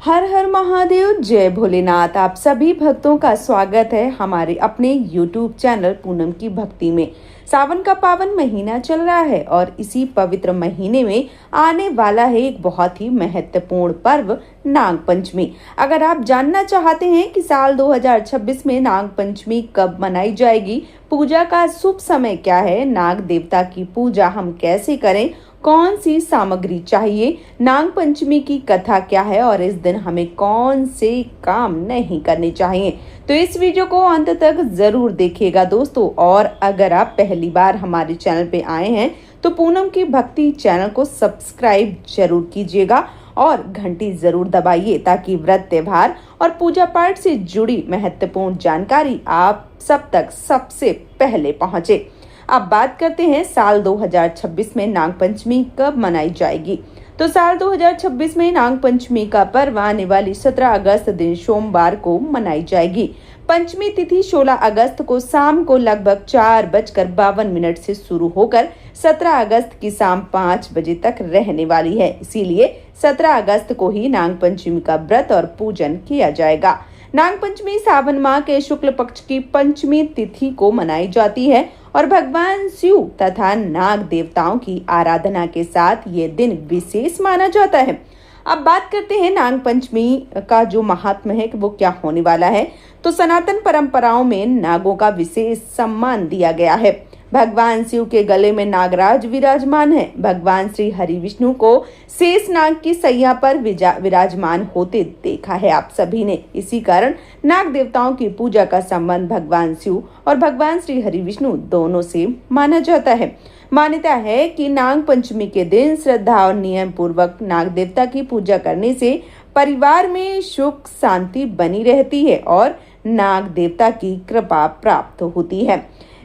हर हर महादेव, जय भोलेनाथ। आप सभी भक्तों का स्वागत है हमारे अपने YouTube चैनल पूनम की भक्ति में। सावन का पावन महीना चल रहा है और इसी पवित्र महीने में आने वाला है एक बहुत ही महत्वपूर्ण पर्व, नाग पंचमी। अगर आप जानना चाहते हैं कि साल 2026 में नाग पंचमी कब मनाई जाएगी, पूजा का शुभ समय क्या है, नाग देवता की पूजा हम कैसे करें, कौन सी सामग्री चाहिए, नाग पंचमी की कथा क्या है और इस दिन हमें कौन से काम नहीं करने चाहिए, तो इस वीडियो को अंत तक जरूर देखिएगा दोस्तों। और अगर आप पहली बार हमारे चैनल पे आए हैं तो पूनम की भक्ति चैनल को सब्सक्राइब जरूर कीजिएगा और घंटी जरूर दबाइए ताकि व्रत, त्योहार और पूजा पाठ से जुड़ी महत्वपूर्ण जानकारी आप सब तक सबसे पहले पहुंचे। अब बात करते हैं साल 2026 में नाग पंचमी कब मनाई जाएगी। तो साल 2026 में नाग पंचमी का पर्व आने वाली 17 अगस्त दिन सोमवार को मनाई जाएगी। पंचमी तिथि 16 अगस्त को शाम को लगभग 4:52 से शुरू होकर 17 अगस्त की शाम 5 बजे तक रहने वाली है। इसीलिए 17 अगस्त को ही नाग पंचमी का व्रत और पूजन किया जाएगा। नाग पंचमी सावन माह के शुक्ल पक्ष की पंचमी तिथि को मनाई जाती है और भगवान शिव तथा नाग देवताओं की आराधना के साथ ये दिन विशेष माना जाता है। अब बात करते हैं नाग पंचमी का जो महात्म्य है कि वो क्या होने वाला है। तो सनातन परंपराओं में नागों का विशेष सम्मान दिया गया है। भगवान शिव के गले में नागराज विराजमान है। भगवान श्री हरि विष्णु को शेष नाग की सैया पर विराजमान होते देखा है आप सभी ने। इसी कारण नाग देवताओं की पूजा का संबंध भगवान शिव और भगवान श्री हरि विष्णु दोनों से माना जाता है। मान्यता है कि नाग पंचमी के दिन श्रद्धा और नियम पूर्वक नाग देवता की पूजा करने से परिवार में सुख शांति बनी रहती है और नाग देवता की कृपा प्राप्त होती है।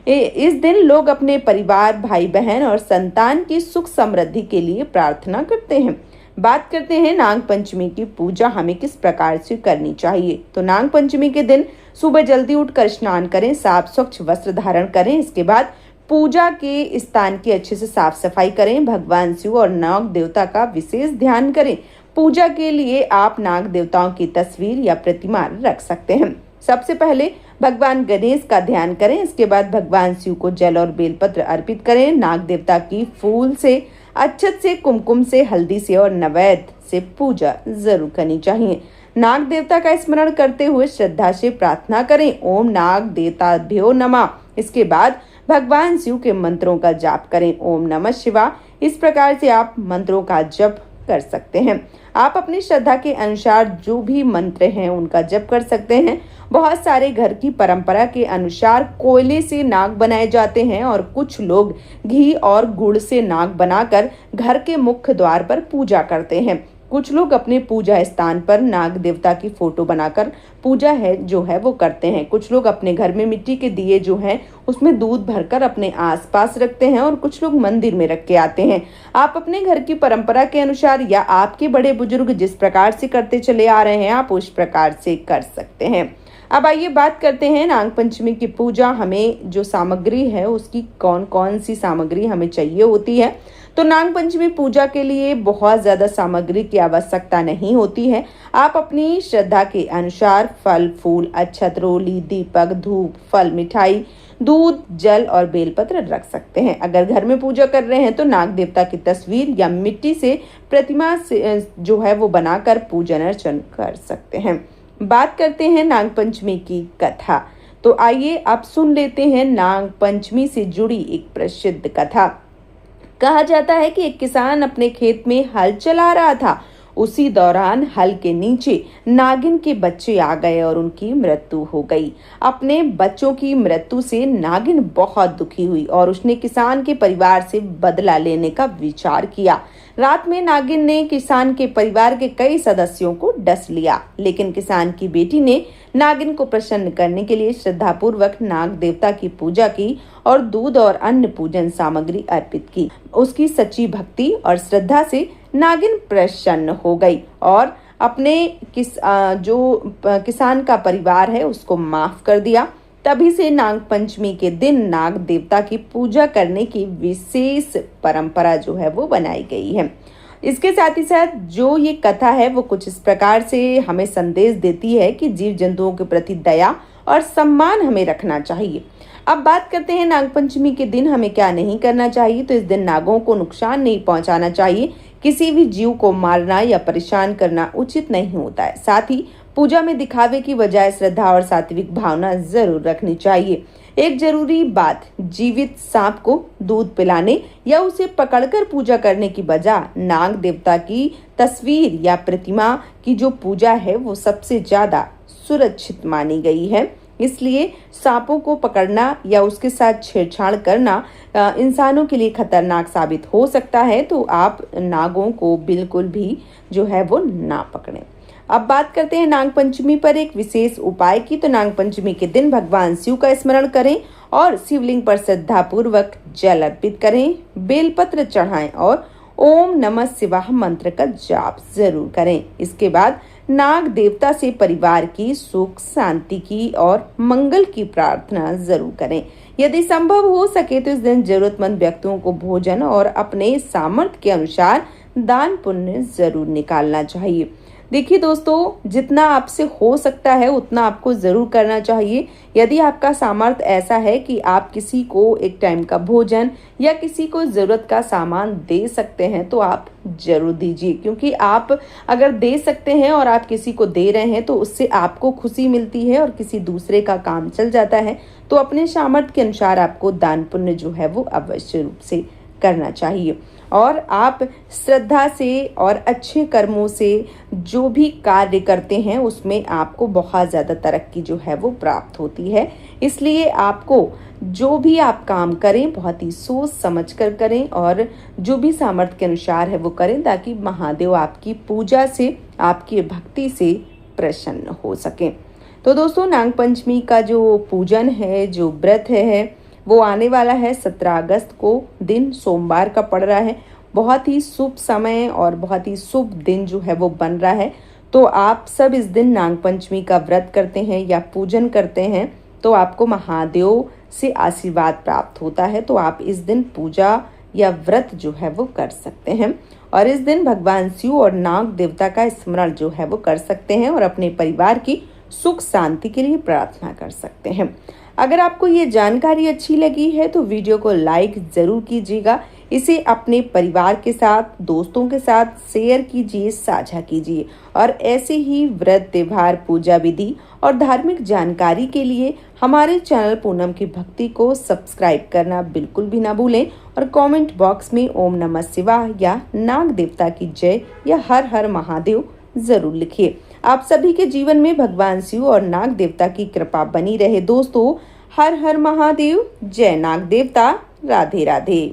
इस दिन लोग अपने परिवार, भाई बहन और संतान की सुख समृद्धि के लिए प्रार्थना करते हैं। बात करते हैं नाग पंचमी की पूजा हमें किस प्रकार से करनी चाहिए। तो नाग पंचमी के दिन सुबह जल्दी उठकर स्नान करें, साफ स्वच्छ वस्त्र धारण करें। इसके बाद पूजा के स्थान की अच्छे से साफ सफाई करें। भगवान शिव और नाग देवता का विशेष ध्यान करें। पूजा के लिए आप नाग देवताओं की तस्वीर या प्रतिमा रख सकते हैं। सबसे पहले भगवान गणेश का ध्यान करें। इसके बाद भगवान शिव को जल और बेलपत्र अर्पित करें। नाग देवता की फूल से, अक्षत से, कुमकुम से, हल्दी से और नैवेद्य से पूजा जरूर करनी चाहिए। नाग देवता का स्मरण करते हुए श्रद्धा से प्रार्थना करें, ओम नाग देवताभ्यो नमः। इसके बाद भगवान शिव के मंत्रों का जाप करें, ओम नमः शिवाय। इस प्रकार से आप मंत्रों का जप कर सकते हैं। आप अपनी श्रद्धा के अनुसार जो भी मंत्र हैं उनका जप कर सकते हैं। बहुत सारे घर की परंपरा के अनुसार कोयले से नाग बनाए जाते हैं और कुछ लोग घी और गुड़ से नाग बनाकर घर के मुख्य द्वार पर पूजा करते हैं। कुछ लोग अपने पूजा स्थान पर नाग देवता की फोटो बनाकर पूजा है वो करते हैं। कुछ लोग अपने घर में मिट्टी के दिए जो हैं उसमें दूध भरकर अपने आसपास रखते हैं और कुछ लोग मंदिर में रख के आते हैं। आप अपने घर की परंपरा के अनुसार या आपके बड़े बुजुर्ग जिस प्रकार से करते चले आ रहे हैं आप उस प्रकार से कर सकते हैं। अब आइए बात करते हैं नाग पंचमी की पूजा हमें जो सामग्री है उसकी कौन कौन सी सामग्री हमें चाहिए होती है। तो नाग पंचमी पूजा के लिए बहुत ज्यादा सामग्री की आवश्यकता नहीं होती है। आप अपनी श्रद्धा के अनुसार फल, फूल, अक्षत, रोली, दीपक, धूप, फल, मिठाई, दूध, जल और बेलपत्र रख सकते हैं। अगर घर में पूजा कर रहे हैं तो नाग देवता की तस्वीर या मिट्टी से प्रतिमा से जो है वो बनाकर पूजन अर्चन कर सकते हैं। बात करते हैं नाग पंचमी की कथा। तो आइए अब सुन लेते हैं नाग पंचमी से जुड़ी एक प्रसिद्ध कथा। कहा जाता है कि एक किसान अपने खेत में हल चला रहा था। उसी दौरान हल के नीचे नागिन के बच्चे आ गए और उनकी मृत्यु हो गई। अपने बच्चों की मृत्यु से नागिन बहुत दुखी हुई और उसने किसान के परिवार से बदला लेने का विचार किया। रात में नागिन ने किसान के परिवार के कई सदस्यों को डस लिया, लेकिन किसान की बेटी ने नागिन को प्रसन्न करने के लिए श्रद्धापूर्वक नाग देवता की पूजा की और दूध और अन्य पूजन सामग्री अर्पित की। उसकी सच्ची भक्ति और श्रद्धा से नागिन प्रसन्न हो गई और अपने किसान का परिवार है उसको माफ कर दिया। तभी से नाग पंचमी के दिन नाग देवता की पूजा करने की विशेष परंपरा जो है वो बनाई गई है। इसके साथ ही साथ जो ये कथा है वो कुछ इस प्रकार से हमें संदेश देती है कि जीव जंतुओं के प्रति दया और सम्मान हमें रखना चाहिए। अब बात करते हैं नागपंचमी के दिन हमें क्या नहीं करना चाहिए। तो इस दिन नागों को नुकसान नहीं पहुंचाना चाहिए, किसी भी जीव को मारना या परेशान करना उचित नहीं होता है। साथ ही पूजा में दिखावे की बजाय श्रद्धा और सात्विक भावना जरूर रखनी चाहिए। एक जरूरी बात, जीवित सांप को दूध पिलाने या उसे पकड़कर पूजा करने की बजाय नाग देवता की तस्वीर या प्रतिमा की जो पूजा है वो सबसे ज्यादा सुरक्षित मानी गई है। इसलिए सांपों को पकड़ना या उसके साथ छेड़छाड़ करना इंसानों के लिए खतरनाक साबित हो सकता है। तो आप नागों को बिल्कुल भी जो है वो ना पकड़ें। अब बात करते हैं नागपंचमी पर एक विशेष उपाय की। तो नागपंचमी के दिन भगवान शिव का स्मरण करें और शिवलिंग पर श्रद्धा पूर्वक जल अर्पित करें, बेलपत्र चढ़ाएं और ओम नमः शिवाय मंत्र का जाप जरूर करें। इसके बाद नाग देवता से परिवार की सुख शांति की और मंगल की प्रार्थना जरूर करें। यदि संभव हो सके तो इस दिन जरूरतमंद व्यक्तियों को भोजन और अपने सामर्थ्य के अनुसार दान पुण्य जरूर निकालना चाहिए। देखिए दोस्तों, जितना आपसे हो सकता है उतना आपको जरूर करना चाहिए। यदि आपका सामर्थ्य ऐसा है कि आप किसी को एक टाइम का भोजन या किसी को जरूरत का सामान दे सकते हैं तो आप जरूर दीजिए, क्योंकि आप अगर दे सकते हैं और आप किसी को दे रहे हैं तो उससे आपको खुशी मिलती है और किसी दूसरे का काम चल जाता है। तो अपने सामर्थ्य के अनुसार आपको दान पुण्य जो है वो अवश्य रूप से करना चाहिए। और आप श्रद्धा से और अच्छे कर्मों से जो भी कार्य करते हैं उसमें आपको बहुत ज़्यादा तरक्की जो है वो प्राप्त होती है। इसलिए आपको जो भी आप काम करें बहुत ही सोच समझ कर करें और जो भी सामर्थ्य के अनुसार है वो करें, ताकि महादेव आपकी पूजा से, आपकी भक्ति से प्रसन्न हो सकें। तो दोस्तों, नागपंचमी का जो पूजन है, जो व्रत है वो आने वाला है 17 अगस्त को, दिन सोमवार का पड़ रहा है। बहुत ही शुभ समय और बहुत ही शुभ दिन जो है वो बन रहा है। तो आप सब इस दिन नागपंचमी का व्रत करते हैं या पूजन करते हैं तो आपको महादेव से आशीर्वाद प्राप्त होता है। तो आप इस दिन पूजा या व्रत जो है वो कर सकते हैं और इस दिन भगवान शिव और नाग देवता का स्मरण जो है वो कर सकते हैं और अपने परिवार की सुख शांति के लिए प्रार्थना कर सकते हैं। अगर आपको ये जानकारी अच्छी लगी है तो वीडियो को लाइक ज़रूर कीजिएगा, इसे अपने परिवार के साथ, दोस्तों के साथ शेयर कीजिए, साझा कीजिए और ऐसे ही व्रत, त्योहार, पूजा विधि और धार्मिक जानकारी के लिए हमारे चैनल पूनम की भक्ति को सब्सक्राइब करना बिल्कुल भी ना भूलें और कमेंट बॉक्स में ओम नमः शिवाय या नाग देवता की जय या हर हर महादेव जरूर लिखिए। आप सभी के जीवन में भगवान शिव और नाग देवता की कृपा बनी रहे। दोस्तों, हर हर महादेव, जय नाग देवता, राधे राधे।